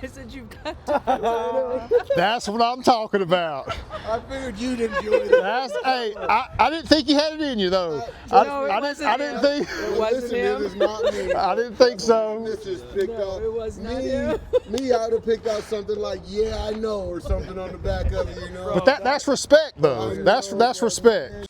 I said you've got to. That's what I'm talking about. I figured you'd enjoy that. Hey, I didn't think you had it in you though. I didn't think. It wasn't him. It is not me. I didn't think so. This is picked up. It was not me. him. Me, I would have picked out something like "Yeah, I know" or something on the back of it, you know. But that's respect though. That's respect.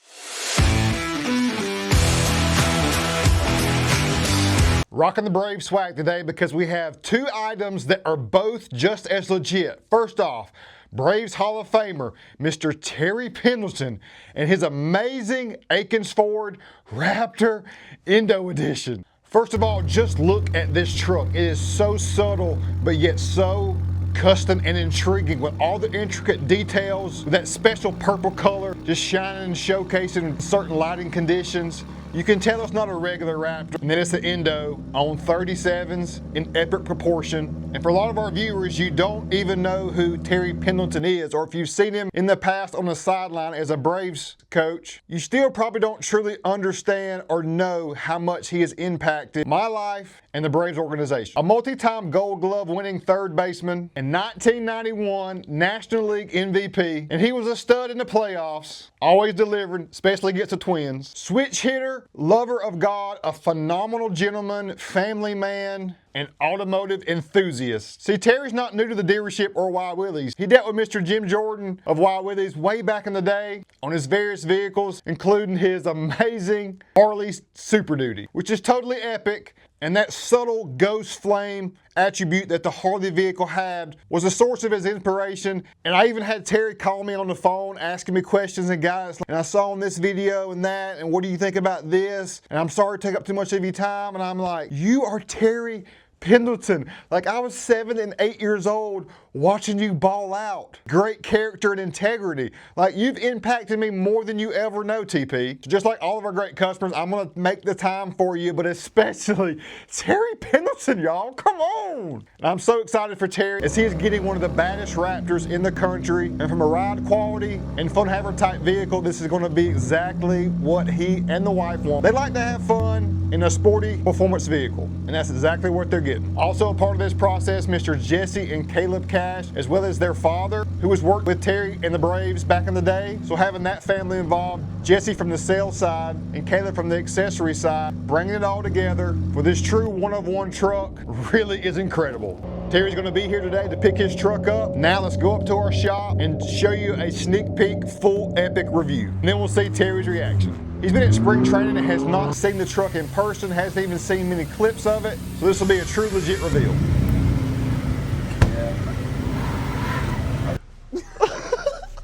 Rocking the Brave swag today because we have two items that are both just as legit. First off, Braves Hall of Famer, Mr. Terry Pendleton, and his amazing Akins Ford Raptor Indo edition. First of all, just look at this truck. It is so subtle, but yet so custom and intriguing with all the intricate details, with that special purple color just shining and showcasing in certain lighting conditions. You can tell it's not a regular Raptor, and then it's the Indo on 37s in epic proportion. And for a lot of our viewers, you don't even know who Terry Pendleton is, or if you've seen him in the past on the sideline as a Braves coach, you still probably don't truly understand or know how much he has impacted my life and the Braves organization. A multi-time Gold Glove winning third baseman and 1991 National League MVP, and he was a stud in the playoffs, always delivering, especially against the Twins. Switch hitter, lover of God, a phenomenal gentleman, family man, and automotive enthusiast. See, Terry's not new to the dealership or Wild Willies. He dealt with Mr. Jim Jordan of Wild Willies way back in the day on his various vehicles, including his amazing Harley Super Duty, which is totally epic. And that subtle ghost flame attribute that the Harley vehicle had was a source of his inspiration. And I even had Terry call me on the phone asking me questions and guidance. And I saw in this video and that, and what do you think about this? And I'm sorry to take up too much of your time. And I'm like, you are Terry Pendleton. Like, I was 7 and 8 years old watching you ball out. Great character and integrity. Like, you've impacted me more than you ever know, TP. Just like all of our great customers, I'm gonna make the time for you, but especially Terry Pendleton, y'all. Come on. And I'm so excited for Terry as he is getting one of the baddest Raptors in the country. And from a ride quality and fun haver type vehicle, this is gonna be exactly what he and the wife want. They like to have fun in a sporty performance vehicle, and that's exactly what they're getting. Also a part of this process, Mr. Jesse and Caleb Cash, as well as their father, who has worked with Terry and the Braves back in the day. So having that family involved, Jesse from the sales side and Caleb from the accessory side, bringing it all together for this true one-of-one truck really is incredible. Terry's gonna be here today to pick his truck up. Now let's go up to our shop and show you a sneak peek, full epic review. And then we'll see Terry's reaction. He's been at spring training and has not seen the truck in person, hasn't even seen many clips of it. So this will be a true legit reveal.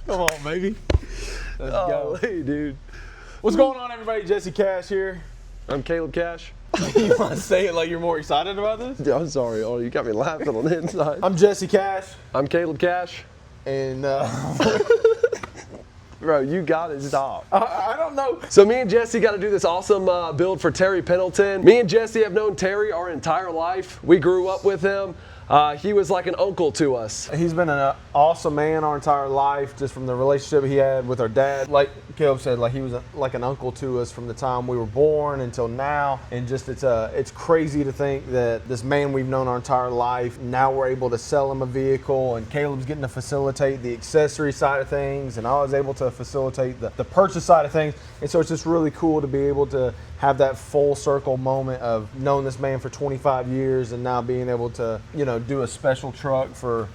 Come on, baby. Let's go. Hey, dude. What's going on, everybody? Jesse Cash here. I'm Caleb Cash. You want to say it like you're more excited about this? I'm sorry. Oh, you got me laughing on the inside. I'm Jesse Cash. I'm Caleb Cash. And, Bro, you gotta stop. I don't know. So me and Jesse got to do this awesome build for Terry Pendleton. Me and Jesse have known Terry our entire life. We grew up with him. He was like an uncle to us. He's been an awesome man our entire life, just from the relationship he had with our dad. Like Caleb said, like he was like an uncle to us from the time we were born until now. And just it's crazy to think that this man we've known our entire life, now we're able to sell him a vehicle, and Caleb's getting to facilitate the accessory side of things, and I was able to facilitate the purchase side of things. And so it's just really cool to be able to have that full circle moment of knowing this man for 25 years and now being able to, you know, do a special truck for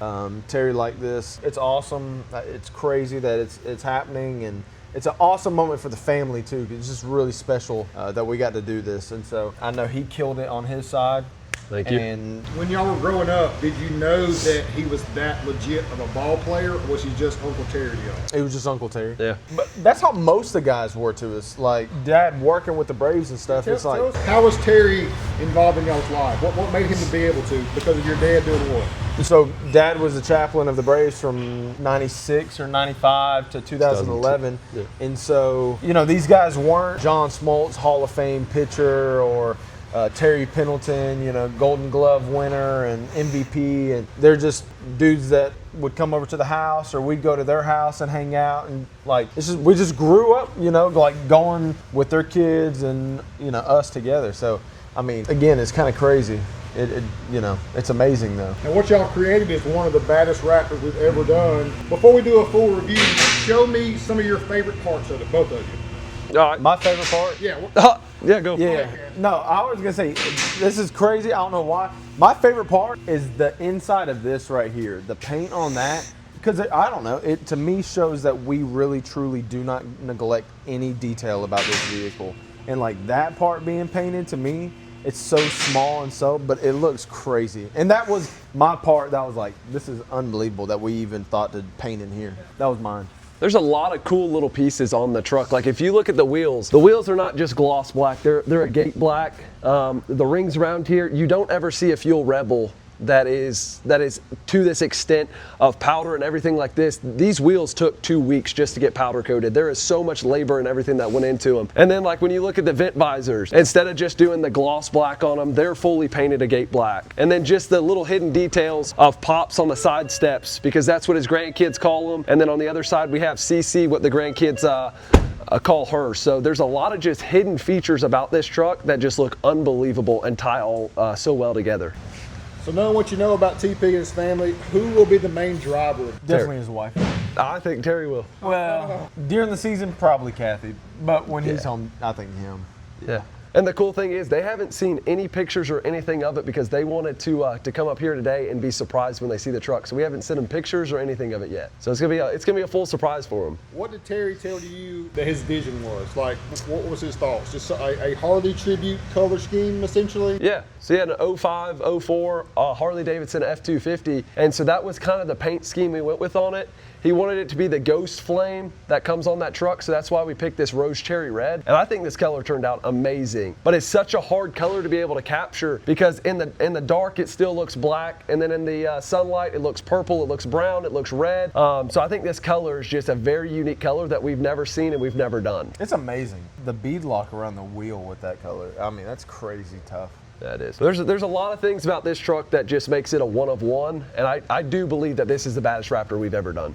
Terry like this. It's awesome. It's crazy that it's happening, and it's an awesome moment for the family too. It's just really special that we got to do this, and so I know he killed it on his side. Thank you. And When y'all were growing up, did you know that he was that legit of a ball player, or was he just Uncle Terry to y'all? it was just Uncle Terry. Yeah. But that's how most of the guys were to us. Like Dad working with the Braves and stuff. It's like, How was Terry involved in y'all's life? What made him to be able to, because of your dad doing what? so Dad was the chaplain of the Braves from 96 or 95 to 2011. Yeah. And so, you know, these guys weren't John Smoltz, Hall of Fame pitcher, or Terry Pendleton, you know, Golden Glove winner and MVP. And they're just dudes that would come over to the house, or we'd go to their house and hang out. And like, we just grew up, you know, like going with their kids and, you know, us together. So, I mean, again, it's kind of crazy. You know, it's amazing though. And what y'all created is one of the baddest Raptors we've ever done. Before we do a full review, show me some of your favorite parts of it, both of you. All right. My favorite part? Yeah. Yeah, go. Yeah. No, I was gonna say, this is crazy. I don't know why. My favorite part is the inside of this right here. The paint on that, because I don't know, it to me shows that we really truly do not neglect any detail about this vehicle. And like that part being painted, to me, it's so small and but it looks crazy. And that was my part that was like, this is unbelievable that we even thought to paint in here. That was mine. There's a lot of cool little pieces on the truck. Like if you look at the wheels are not just gloss black, they're a gate black. The rings around here, you don't ever see a Fuel Rebel that is to this extent of powder and everything like this. These wheels took 2 weeks just to get powder coated. There is so much labor and everything that went into them. And then like when you look at the vent visors, instead of just doing the gloss black on them, they're fully painted a gate black. And then just the little hidden details of pops on the side steps, because that's what his grandkids call them. And then on the other side we have CC, what the grandkids call her. So there's a lot of just hidden features about this truck that just look unbelievable and tie all so well together. So knowing what you know about TP and his family, who will be the main driver? Definitely his wife. I think Terry will. Well, during the season, probably Kathy. But when he's home, I think him. Yeah. And the cool thing is they haven't seen any pictures or anything of it because they wanted to come up here today and be surprised when they see the truck. So we haven't sent them pictures or anything of it yet. So it's gonna be a full surprise for them. What did Terry tell you that his vision was? Like, what was his thoughts? Just a Harley tribute color scheme, essentially? Yeah. So he had an 05, 04 Harley Davidson F250, and so that was kind of the paint scheme we went with on it. He wanted it to be the ghost flame that comes on that truck, so that's why we picked this Roush cherry red. And I think this color turned out amazing. But it's such a hard color to be able to capture because in the dark it still looks black, and then in the sunlight it looks purple, it looks brown, it looks red. So I think this color is just a very unique color that we've never seen and we've never done. It's amazing. The bead lock around the wheel with that color, I mean, that's crazy tough. That is. There's a lot of things about this truck that just makes it a one of one, and I do believe that this is the baddest Raptor we've ever done.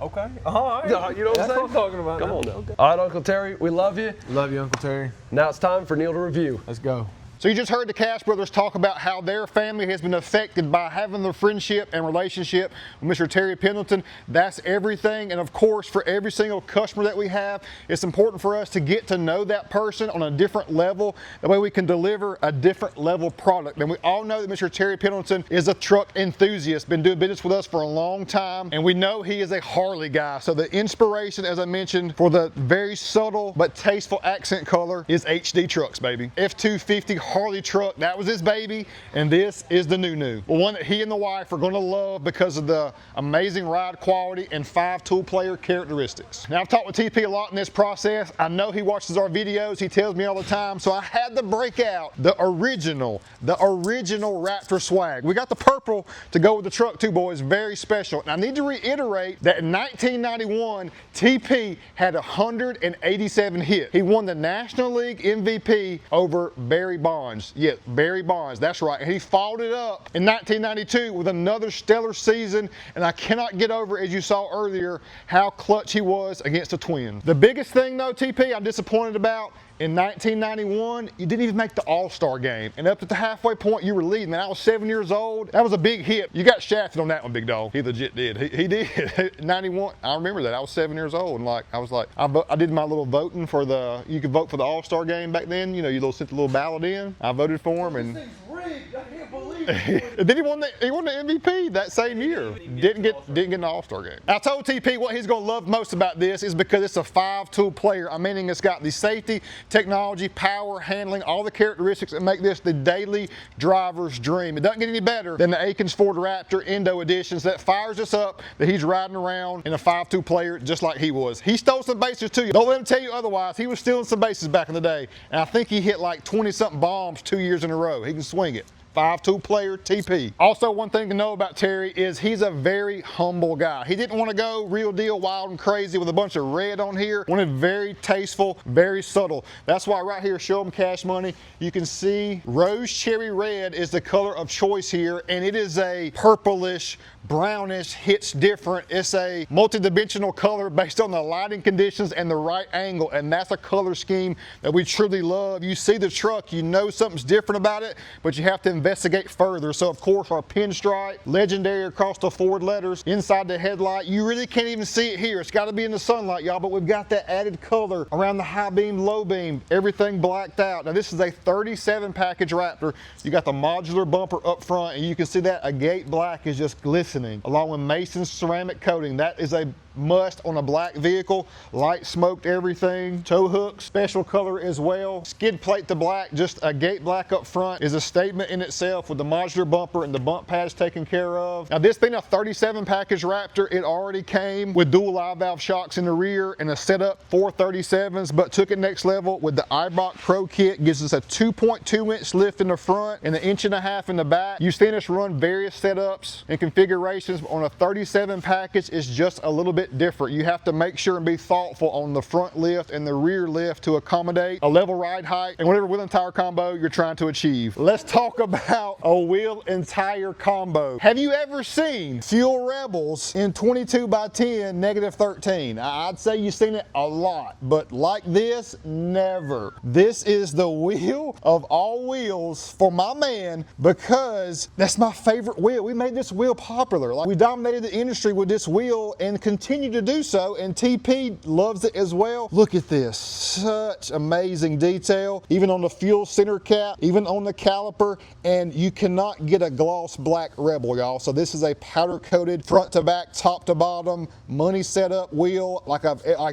Okay. All right. You know what I'm saying? That's what I'm talking about. Come on now. Okay. All right, Uncle Terry, we love you. Love you, Uncle Terry. Now it's time for Neal to review. Let's go. So you just heard the Cash brothers talk about how their family has been affected by having the friendship and relationship with Mr. Terry Pendleton. That's everything. And of course, for every single customer that we have, it's important for us to get to know that person on a different level. That way we can deliver a different level product. And we all know that Mr. Terry Pendleton is a truck enthusiast, been doing business with us for a long time. And we know he is a Harley guy. So the inspiration, as I mentioned, for the very subtle but tasteful accent color is HD trucks, baby. F250 Harley truck, that was his baby, and this is the new. Well, one that he and the wife are going to love because of the amazing ride quality and 5 tool player characteristics. Now, I've talked with TP a lot in this process. I know he watches our videos, he tells me all the time, so I had to break out the original Raptor swag. We got the purple to go with the truck too, boys, very special. And I need to reiterate that in 1991, TP had 187 hits. He won the National League MVP over Barry Bonds. Yeah, Barry Bonds, that's right. And he followed it up in 1992 with another stellar season, and I cannot get over, as you saw earlier, how clutch he was against the Twins. The biggest thing though, TP, I'm disappointed about, in 1991, you didn't even make the All-Star game. And up at the halfway point, you were leading. Man, I was 7 years old. That was a big hit. You got shafted on that one, big dog. He legit did. He did. 91, I remember that. I was 7 years old. And I did my little voting for you could vote for the All-Star game back then. You know, you sent the little ballot in. I voted for him. And rigged. I can't believe it. And then he won the MVP that same year. Didn't get in the All-Star game. I told TP what he's going to love most about this is because it's a 5-tool player. I'm meaning it's got the safety, technology, power, handling, all the characteristics that make this the daily driver's dream. It doesn't get any better than the Akins Ford Raptor Indo editions that fires us up that he's riding around in a 5-tool player just like he was. He stole some bases too. Don't let him tell you otherwise. He was stealing some bases back in the day. And I think he hit like 20-something bombs 2 years in a row. He can swing it. 5-tool player, TP. Also, one thing to know about Terry is he's a very humble guy. He didn't want to go real deal wild and crazy with a bunch of red on here. Wanted very tasteful, very subtle. That's why right here, show him Cash Money. You can see Roush Cherry Red is the color of choice here, and it is a purplish, brownish, hits different. It's a multi-dimensional color based on the lighting conditions and the right angle, and that's a color scheme that we truly love. You see the truck, you know something's different about it, but you have to investigate further. So of course our pinstripe, legendary across the Ford letters, inside the headlight. You really can't even see it here. It's got to be in the sunlight, y'all, but we've got that added color around the high beam, low beam, everything blacked out. Now this is a 37 package Raptor. You got the modular bumper up front, and you can see that agate black is just glistening, along with Mason's ceramic coating. That is a must on a black vehicle. Light smoked everything. Tow hooks, special color as well. Skid plate to black, just a gate black up front is a statement in itself with the modular bumper and the bump pads taken care of. Now this being a 37 package Raptor, it already came with dual live valve shocks in the rear and a setup for 37s, but took it next level with the Ibach Pro kit. Gives us a 2.2 inch lift in the front and an 1.5 inches in the back. You've seen us run various setups and configurations, but on a 37 package, it's just a little bit different. You have to make sure and be thoughtful on the front lift and the rear lift to accommodate a level ride height and whatever wheel and tire combo you're trying to achieve. Let's talk about a wheel and tire combo. Have you ever seen Fuel Rebels in 22x10 -13? I'd say you've seen it a lot, but like this, never. This is the wheel of all wheels for my man, because that's my favorite wheel. We made this wheel popular. Like, we dominated the industry with this wheel and continue to do so, and TP loves it as well. Look at this, such amazing detail, even on the fuel center cap, even on the caliper, and you cannot get a gloss black Rebel, y'all. So this is a powder coated front to back, top to bottom, money setup wheel. Like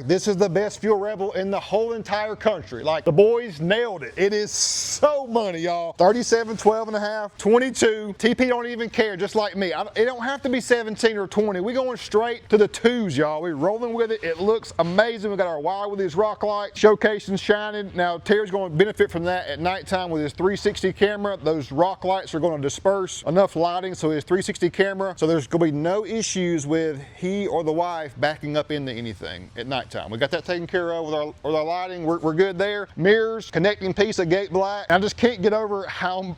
this is the best Fuel Rebel in the whole entire country. Like, the boys nailed it. It is so money, y'all. 37, 12.5, 22. TP don't even care, just like me. It don't have to be 17 or 20. We going straight to the twos, y'all. We're rolling with it. It looks amazing. We got our Wild Willies rock light, showcasing, shining. Now Terry's going to benefit from that at nighttime with his 360 camera. Those rock lights are going to disperse enough lighting so his 360 camera, so there's going to be no issues with he or the wife backing up into anything at nighttime. We got that taken care of with our lighting. We're good there. Mirrors, connecting piece of gate black. I just can't get over how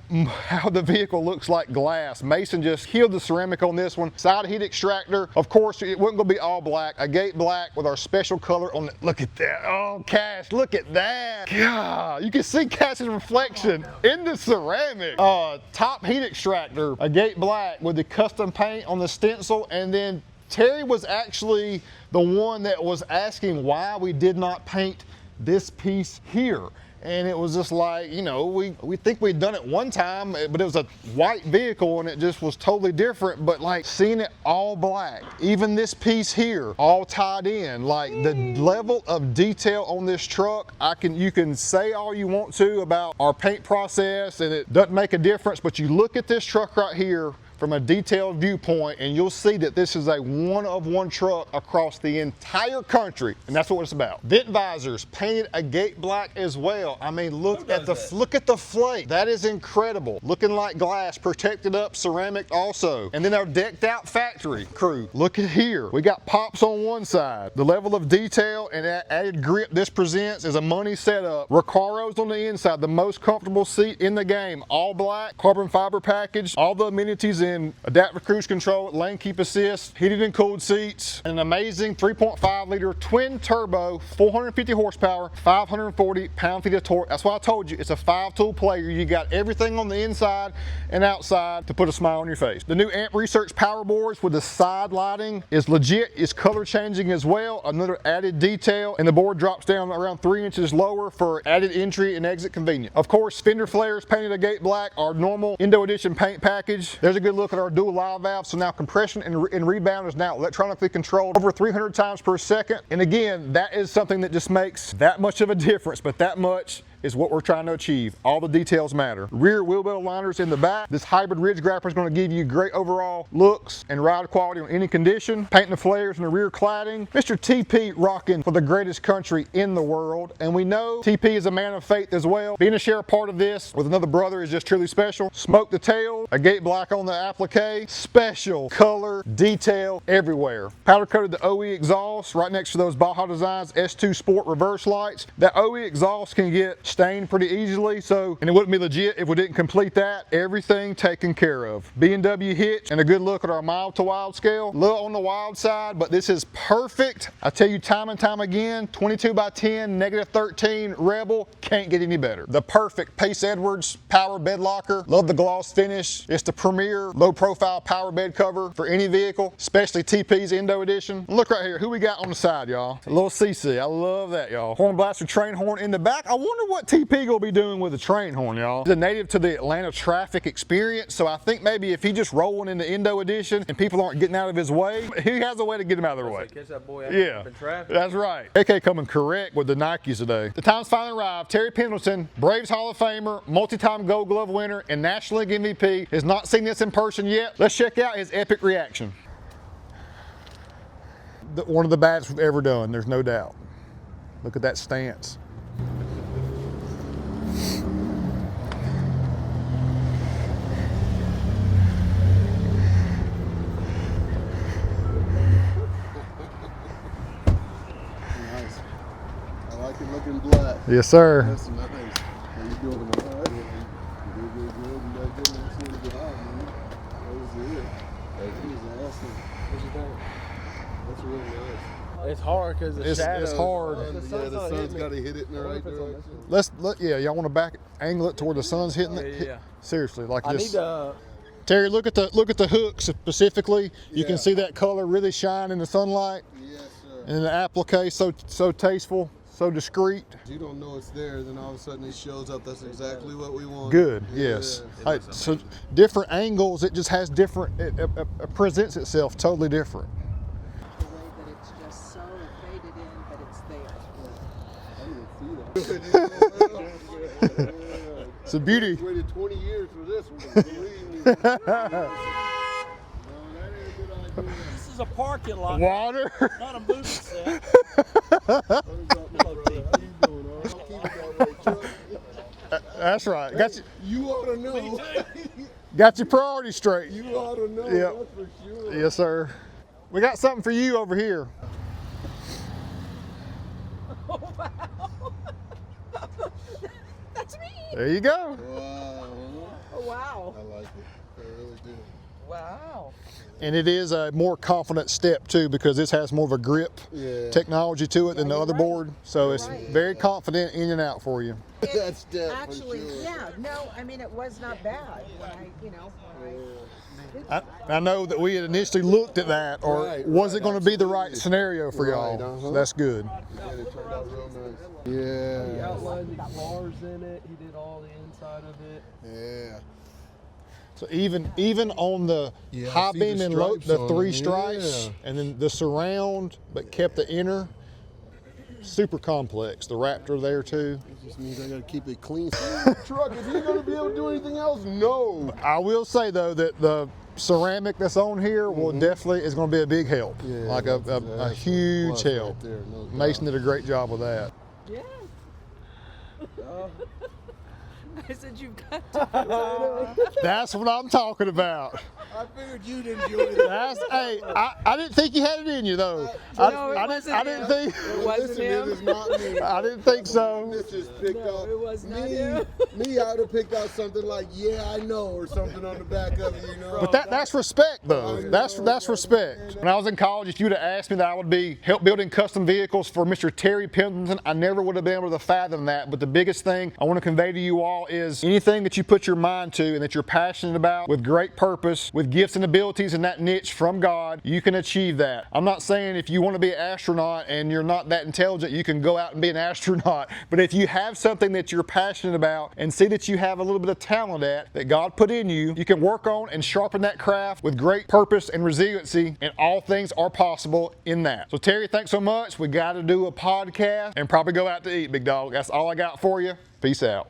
the vehicle looks like glass. Mason just healed the ceramic on this one. Side heat extractor. Of course, it wasn't going to be all black. A gate black with our special color on it. Look at that. Oh, Cash, look at that. God, you can see Cash's reflection in the ceramic. Top heat extractor, a gate black with the custom paint on the stencil, and then Terry was actually the one that was asking why we did not paint this piece here. And it was just like, you know, we think we'd done it one time, but it was a white vehicle and it just was totally different. But like, seeing it all black, even this piece here, all tied in, like the level of detail on this truck, you can say all you want to about our paint process and it doesn't make a difference, but you look at this truck right here from a detailed viewpoint and you'll see that this is a one-of-one truck across the entire country, and that's what it's about. Vent visors painted a gate black as well. I mean, look at the flake. That is incredible. Looking like glass, protected up ceramic also. And then our decked out factory crew. Look at here. We got pops on one side. The level of detail and added grip this presents is a money setup. Recaros on the inside, the most comfortable seat in the game. All black, carbon fiber package, all the amenities in adaptive cruise control, lane keep assist, heated and cooled seats, an amazing 3.5 liter twin turbo, 450 horsepower, 540 pound-feet of torque. That's why I told you, it's a 5-tool player. You got everything on the inside and outside to put a smile on your face. The new Amp Research power boards with the side lighting is legit. It's color changing as well, another added detail, and the board drops down around 3 inches lower for added entry and exit convenience. Of course, fender flares painted a gate black, our normal Indo Edition paint package. There's a good look at our dual live valve. So now compression and rebound is now electronically controlled over 300 times per second. And again, that is something that just makes that much of a difference, but that much is what we're trying to achieve. All the details matter. Rear wheel well liners in the back. This hybrid ridge grapper is going to give you great overall looks and ride quality on any condition. Painting the flares in the rear cladding. Mr. TP rocking for the greatest country in the world. And we know TP is a man of faith as well. Being a share part of this with another brother is just truly special. Smoke the tail, a gate black on the applique, special color, detail everywhere. Powder coated the OE exhaust right next to those Baja Designs S2 Sport reverse lights. That OE exhaust can get stain pretty easily, so, and it wouldn't be legit if we didn't complete that. Everything taken care of. B&W hitch and a good look at our mild to wild scale. A little on the wild side, but this is perfect. I tell you time and time again, 22 by 10, -13 Rebel, can't get any better. The perfect Pace Edwards power bed locker. Love the gloss finish. It's the premier low profile power bed cover for any vehicle, especially TP's Indo edition. Look right here, who we got on the side, y'all? A little CC, I love that, y'all. Horn blaster train horn in the back. I wonder what TP gonna be doing with the train horn, y'all. He's a native to the Atlanta traffic experience, so I think maybe if he just rolling in the Indo edition and people aren't getting out of his way, he has a way to get him out of their way. Catch that boy out Yeah, in traffic. that's right. AK coming correct with the Nikes today. The time's finally arrived. Terry Pendleton, Braves Hall of Famer, multi-time Gold Glove winner, and National League MVP, has not seen this in person yet. Let's check out his epic reaction. One of the baddest we've ever done, there's no doubt. Look at that stance. Nice. I like it looking black. Yes, sir. That's nice. How you doing? All right. You did good. You got good. I'm seeing the good eye, man. That was it. That was awesome. What you think? That's really nice. It's hard because the shadows. It's hard. The sun's got to hit it in the right direction. Yeah, y'all want to back angle it to where the sun's hitting it? Yeah. Seriously, like I this. need to. Terry, look at the hooks specifically. You can Yeah. see that color really shine in the sunlight, Yes, sir. and the applique so tasteful, so discreet. You don't know it's there, then all of a sudden it shows up. That's exactly what we want. Good, Yeah. yes. So different angles, it just has different. It presents itself totally different. The way that it's just so faded in, but it's there. I didn't see that. It's a beauty. I waited 20 years for this one. Believe me. No, that ain't a good idea. This is a parking lot, Water. not a movie set. How you doing? I'll keep it that way, Chuck. That's right. You ought to know. Got your priorities straight. You ought to know. Yep. That's for sure. Yes, sir. We got something for you over here. Oh, wow. That's me. There you go. Wow. Oh, wow. I like it. I really do. Wow. And it is a more confident step too, because this has more of a grip technology to it than the other board. So it's very confident in and out for you. That's definitely Actually, sure. yeah, no, I mean, it was not bad when I know that we had initially looked at that, or was it going to be the right scenario for y'all? So that's good. Yeah, it turned out real nice. He Yeah. outlined the bars in it. He did all the inside of it. Yeah. So even on the Yeah, I high see the beam and low, stripes the on three it, stripes, yeah. and then the surround, but kept the inner, super complex. The Raptor there too. It just means I gotta keep it clean. Truck, is he gonna be able to do anything else? No. I will say though that the ceramic that's on here will definitely is going to be a big help, Yeah, like that's a huge plus right help. there, no doubt. Mason did a great job with that. Yeah. I said you've got to. That's what I'm talking about. I figured you'd enjoy that. Hey, I didn't think you had it in you though. No, it wasn't I didn't him. think. It wasn't Listen, him. it is not me. I didn't think so. This is picked No, up. it was not me, him. me, I would have picked out something like, yeah, I know, or something on the back of it, you know. But that's respect though. That's respect. When I was in college, if you'd have asked me that I would be help building custom vehicles for Mr. Terry Pendleton, I never would have been able to fathom that. But the biggest thing I want to convey to you all is anything that you put your mind to and that you're passionate about with great purpose, with gifts and abilities in that niche from God, you can achieve that. I'm not saying if you want to be an astronaut and you're not that intelligent, you can go out and be an astronaut. But if you have something that you're passionate about and see that you have a little bit of talent at that God put in you, you can work on and sharpen that craft with great purpose and resiliency, and all things are possible in that. So Terry, thanks so much. We got to do a podcast and probably go out to eat, big dog. That's all I got for you. Peace out.